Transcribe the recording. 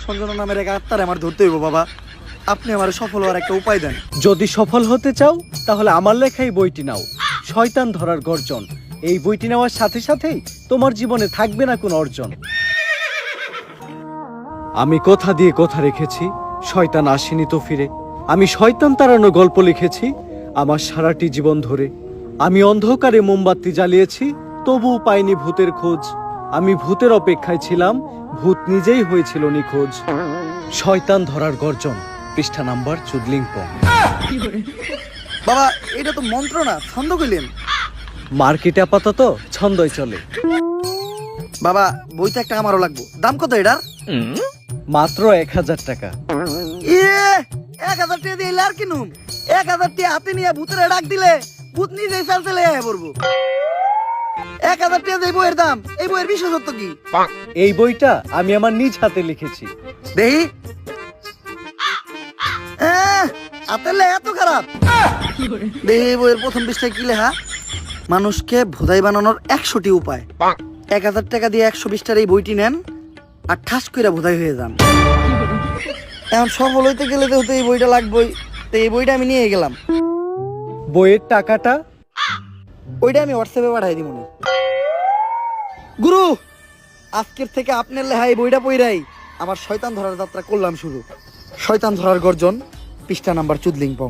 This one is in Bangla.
সঞ্জনা নামের এক আত্মারে আমার ধরতে হইব বাবা। আপনি আমার সফল হওয়ার একটা উপায় দেন। যদি সফল হতে চাও তাহলে আমার লেখা এই বইটি নাও, শয়তান ধরার গর্জন। এই বইটি নেওয়ার সাথে সাথেই তোমার জীবনে থাকবে না কোনো অর্জন। আমি কথা দিয়ে কথা রেখেছি, শয়তান আসেনি তো ফিরে। আমি শয়তান তাড়ানো গল্প লিখেছি আমার সারাটি জীবন ধরে। আমি অন্ধকারে মোমবাতি জ্বালিয়েছি, তবুও পাইনি ভূতের খোঁজ। আমি ভূতের অপেক্ষায় ছিলাম, ভূত নিজেই হয়েছিল নিখোঁজ। শয়তান ধরার গর্জন, পৃষ্ঠা নাম্বার চুদলিংপং। বাবা এটা তো মন্ত্র না, ছন্দ কইলেন। মার্কেটে আপাতত ছন্দই চলে। বাবা বইটা একটা আমারও লাগবো। দাম কত এটার? মাত্র 1000 টাকা। 1000 টাকা দিয়ে আর কিনুম? 1000 টাকা হাতে নিয়ে ভূতের ডাক দিলে ভূত নিজেই চালতে লেগে পড়বো। 1000 টাকা দিয়ে বইয়ের দাম, এই বইয়ের বিশেষত্ব কি? এই বইটা আমি আমার নিজ হাতে লিখেছি। দেহি হাতের লেখা এত খারাপ? দেহি বইয়ের প্রথম পৃষ্ঠায় কি লেখা? মানুষকে ভোদাই বানানোর 100টি উপায়। 1000 টাকা দিয়ে 120টার এই বইটি নেন আর ঠাস কইরা ভোদাই হয়ে যান। এখন সফল হইতে গেলে তো এই বইটা লাগবেই। তো এই বইটা আমি নিয়ে গেলাম। বইয়ের টাকাটা? ওইটা আমি হোয়াটসঅ্যাপে পাঠাই দিব। গুরু আজকের থেকে আপনার লেখা এই বইটা পইরাই আমার শয়তান ধরার যাত্রা করলাম শুরু। শয়তান ধরার গর্জন, পৃষ্ঠা নাম্বার চুদলিংপং।